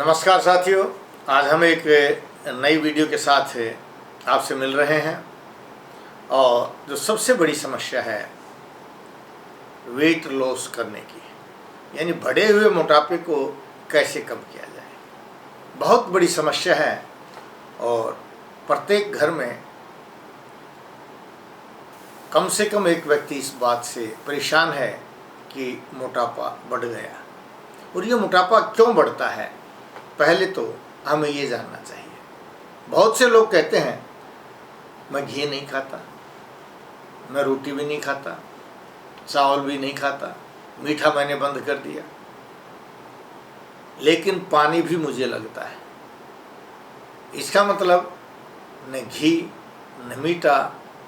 नमस्कार साथियों, आज हम एक नई वीडियो के साथ आपसे मिल रहे हैं। और जो सबसे बड़ी समस्या है वेट लॉस करने की, यानी बढ़े हुए मोटापे को कैसे कम किया जाए, बहुत बड़ी समस्या है। और प्रत्येक घर में कम से कम एक व्यक्ति इस बात से परेशान है कि मोटापा बढ़ गया। और ये मोटापा क्यों बढ़ता है, पहले तो हमें ये जानना चाहिए। बहुत से लोग कहते हैं मैं घी नहीं खाता, मैं रोटी भी नहीं खाता, चावल भी नहीं खाता, मीठा मैंने बंद कर दिया, लेकिन पानी भी मुझे लगता है। इसका मतलब न घी, न मीठा,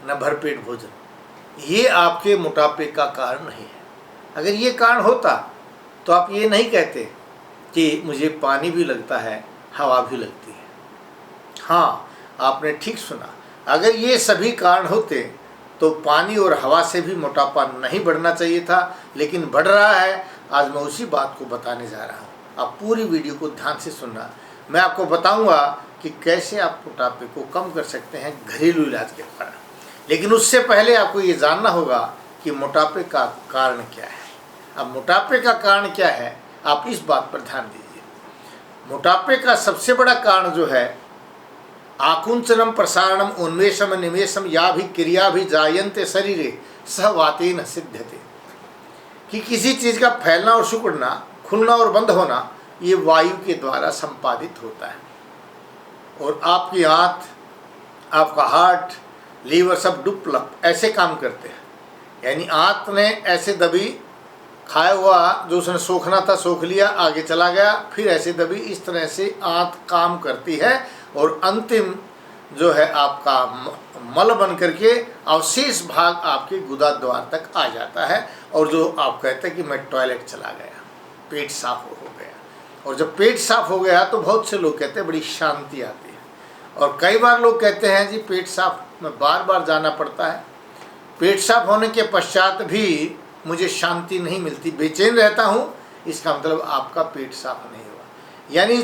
न भरपेट भोजन, ये आपके मोटापे का कारण नहीं है। अगर ये कारण होता तो आप ये नहीं कहते कि मुझे पानी भी लगता है, हवा भी लगती है। हाँ, आपने ठीक सुना। अगर ये सभी कारण होते तो पानी और हवा से भी मोटापा नहीं बढ़ना चाहिए था, लेकिन बढ़ रहा है। आज मैं उसी बात को बताने जा रहा हूँ। आप पूरी वीडियो को ध्यान से सुनना। मैं आपको बताऊँगा कि कैसे आप मोटापे को कम कर सकते हैं घरेलू इलाज के द्वारा। लेकिन उससे पहले आपको ये जानना होगा कि मोटापे का कारण क्या है। अब मोटापे का कारण क्या है, आप इस बात पर ध्यान दीजिए। मोटापे का सबसे बड़ा कारण जो है आकुंचनम प्रसारणम उन्मेषम निमेषम या भी क्रिया भी जायन्ते शरीरे सहवातेन सिद्ध्यते, कि किसी चीज़ का फैलना और सिकुड़ना, खुलना और बंद होना, ये वायु के द्वारा संपादित होता है। और आपकी आंत, आपका हार्ट, लीवर सब डुपलप ऐसे काम करते हैं। यानी आंत ने ऐसे दबी, खाया हुआ जो उसने सोखना था सोख लिया, आगे चला गया, फिर ऐसे दबी। इस तरह से आंत काम करती है और अंतिम जो है आपका मल बन करके अवशेष भाग आपके गुदा द्वार तक आ जाता है। और जो आप कहते हैं कि मैं टॉयलेट चला गया, पेट साफ हो गया। और जब पेट साफ हो गया तो बहुत से लोग कहते हैं बड़ी शांति आती है। और कई बार लोग कहते हैं जी पेट साफ में बार बार जाना पड़ता है, पेट साफ होने के पश्चात भी मुझे शांति नहीं मिलती, बेचैन रहता हूँ। इसका मतलब आपका पेट साफ नहीं हुआ। यानी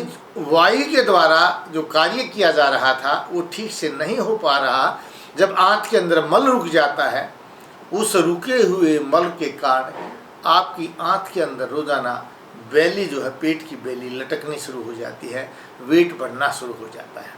वायु के द्वारा जो कार्य किया जा रहा था वो ठीक से नहीं हो पा रहा। जब आंत के अंदर मल रुक जाता है, उस रुके हुए मल के कारण आपकी आंत के अंदर रोजाना बेली जो है, पेट की बेली लटकनी शुरू हो जाती है, वेट बढ़ना शुरू हो जाता है।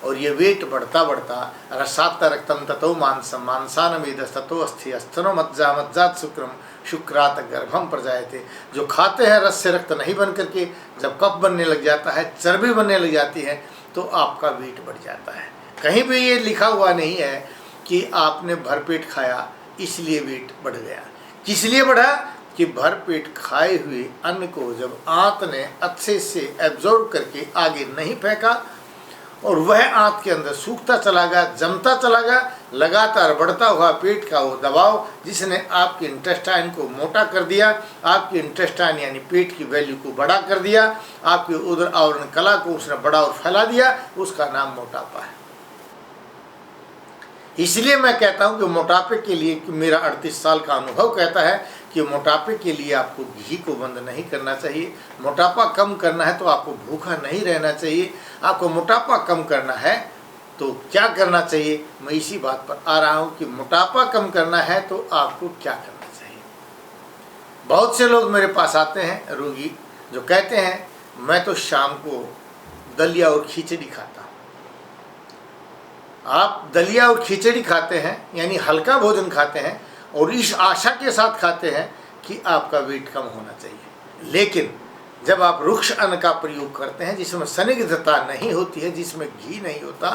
और ये वेट बढ़ता बढ़ता रसात रक्तम ततो मांसम मांसान मेदस्ततो अस्थि अस्थनो मज्जात शुक्रम शुक्रात गर्भम प्रजायते। जो खाते हैं रस से रक्त नहीं बन करके जब कफ बनने लग जाता है, चर्बी बनने लग जाती है, तो आपका वेट बढ़ जाता है। कहीं भी ये लिखा हुआ नहीं है कि आपने भरपेट खाया इसलिए वेट बढ़ गया। किस लिए बढ़ा कि भरपेट खाए हुए अन्न को जब आंत ने अच्छे से एब्जॉर्ब करके आगे नहीं फेंका और वह आंत के अंदर सूखता चला गया, जमता चला गया, लगातार बढ़ता हुआ पेट का वो दबाव जिसने आपके इंटेस्टाइन को मोटा कर दिया, आपके इंटेस्टाइन यानी पेट की वैल्यू को बड़ा कर दिया, आपके उदर आवरण कला को उसने बड़ा और फैला दिया, उसका नाम मोटापा है। इसलिए मैं कहता हूं कि मोटापे के लिए, कि मेरा 38 साल का अनुभव कहता है कि मोटापे के लिए आपको घी को बंद नहीं करना चाहिए। मोटापा कम करना है तो आपको भूखा नहीं रहना चाहिए। आपको मोटापा कम करना है तो क्या करना चाहिए, मैं इसी बात पर आ रहा हूँ कि मोटापा कम करना है तो आपको क्या करना चाहिए। बहुत से लोग मेरे पास आते हैं रोगी, जो कहते हैं मैं तो शाम को दलिया और खिचड़ी खाता हूँ। आप दलिया और खिचड़ी खाते हैं यानी हल्का भोजन खाते हैं और इस आशा के साथ खाते हैं कि आपका वेट कम होना चाहिए। लेकिन जब आप रुक्ष अन्न का प्रयोग करते हैं जिसमें संदिग्धता नहीं होती है, जिसमें घी नहीं होता,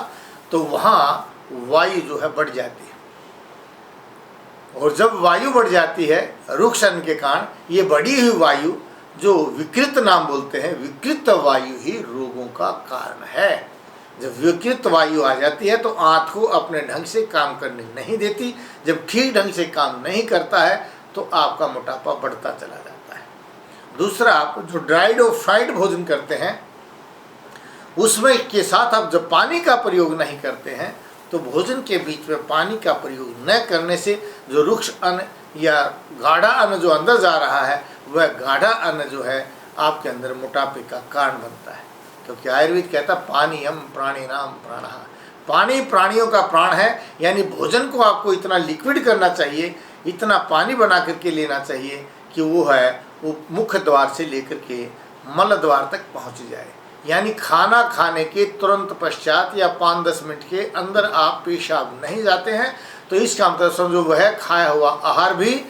तो वहाँ वायु जो है बढ़ जाती है। और जब वायु बढ़ जाती है रुक्ष अन्न के कारण, ये बढ़ी हुई वायु जो विकृत नाम बोलते हैं, विकृत वायु ही रोगों का कारण है। जब विकृत वायु आ जाती है तो आंत को अपने ढंग से काम करने नहीं देती। जब ठीक ढंग से काम नहीं करता है तो आपका मोटापा बढ़ता चला जाता है। दूसरा, आप जो ड्राइड और फ्राइड भोजन करते हैं उसमें के साथ आप जब पानी का प्रयोग नहीं करते हैं तो भोजन के बीच में पानी का प्रयोग न करने से जो रुक्ष अन्न या गाढ़ा अन्न जो अंदर जा रहा है, वह गाढ़ा अन्न जो है आपके अंदर मोटापे का कारण बनता है। क्योंकि आयुर्वेद कहता है पानीयम प्राणिनाम प्राणः, पानी प्राणियों का प्राण है। यानी भोजन को आपको इतना लिक्विड करना चाहिए, इतना पानी बना करके लेना चाहिए कि वो मुख्य द्वार से लेकर के मल द्वार तक पहुंच जाए। यानी खाना खाने के तुरंत पश्चात या 5-10 मिनट के अंदर आप पेशाब नहीं जाते हैं, तो इसका मतलब समझो वह खाया हुआ आहार भी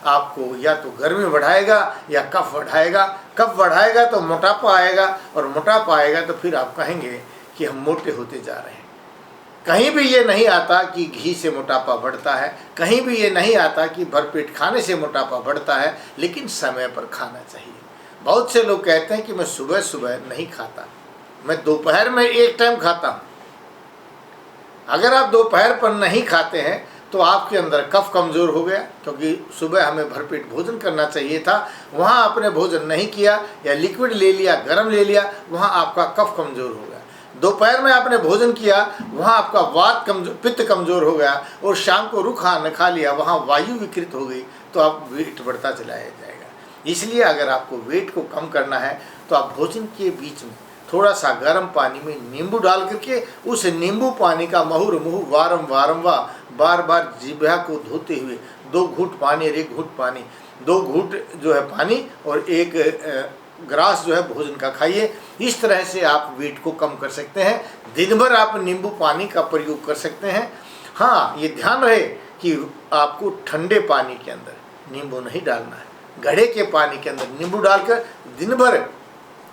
आपको या तो गर्मी बढ़ाएगा या कफ बढ़ाएगा। कफ बढ़ाएगा तो मोटापा आएगा, और मोटापा आएगा तो फिर आप कहेंगे कि हम मोटे होते जा रहे हैं। कहीं भी ये नहीं आता कि घी से मोटापा बढ़ता है, कहीं भी ये नहीं आता कि भरपेट खाने से मोटापा बढ़ता है, लेकिन समय पर खाना चाहिए। बहुत से लोग कहते हैं कि मैं सुबह सुबह नहीं खाता, मैं दोपहर में एक टाइम खाता हूँ। अगर आप दोपहर पर नहीं खाते हैं तो आपके अंदर कफ कमज़ोर हो गया, क्योंकि सुबह हमें भरपेट भोजन करना चाहिए था, वहाँ आपने भोजन नहीं किया या लिक्विड ले लिया, गर्म ले लिया, वहाँ आपका कफ कमज़ोर हो गया। दोपहर में आपने भोजन किया, वहाँ आपका पित्त कमज़ोर हो गया, और शाम को रुखा न खा लिया, वहाँ वायु विकृत हो गई, तो आप वेट बढ़ता चला जाएगा। इसलिए अगर आपको वेट को कम करना है तो आप भोजन के बीच में थोड़ा सा गर्म पानी में नींबू डाल करके उस नींबू पानी का मुहुर्मुहु बार बार जिह्वा को धोते हुए 2 घूंट पानी और 1 घूंट पानी, 2 घूंट जो है पानी और 1 ग्रास जो है भोजन का खाइए। इस तरह से आप वेट को कम कर सकते हैं। दिन भर आप नींबू पानी का प्रयोग कर सकते हैं। हाँ, ये ध्यान रहे कि आपको ठंडे पानी के अंदर नींबू नहीं डालना है। घड़े के पानी के अंदर नींबू डालकर दिन भर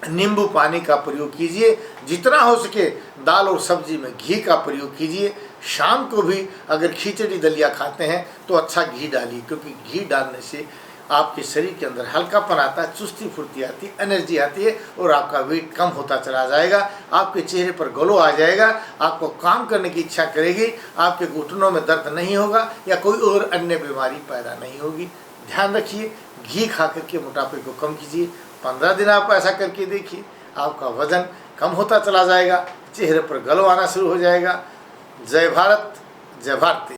नींबू पानी का प्रयोग कीजिए। जितना हो सके दाल और सब्जी में घी का प्रयोग कीजिए। शाम को भी अगर खिचड़ी दलिया खाते हैं तो अच्छा घी डालिए, क्योंकि घी डालने से आपके शरीर के अंदर हल्कापन आता है, चुस्ती फुर्ती आती है, एनर्जी आती है, और आपका वेट कम होता चला जाएगा। आपके चेहरे पर ग्लो आ जाएगा, आपको काम करने की इच्छा करेगी, आपके घुटनों में दर्द नहीं होगा या कोई और अन्य बीमारी पैदा नहीं होगी। ध्यान रखिए, घी खा करके मोटापे को कम कीजिए। 15 दिन आप ऐसा करके देखिए, आपका वजन कम होता चला जाएगा, चेहरे पर ग्लो आना शुरू हो जाएगा। जय भारत, जय भारती।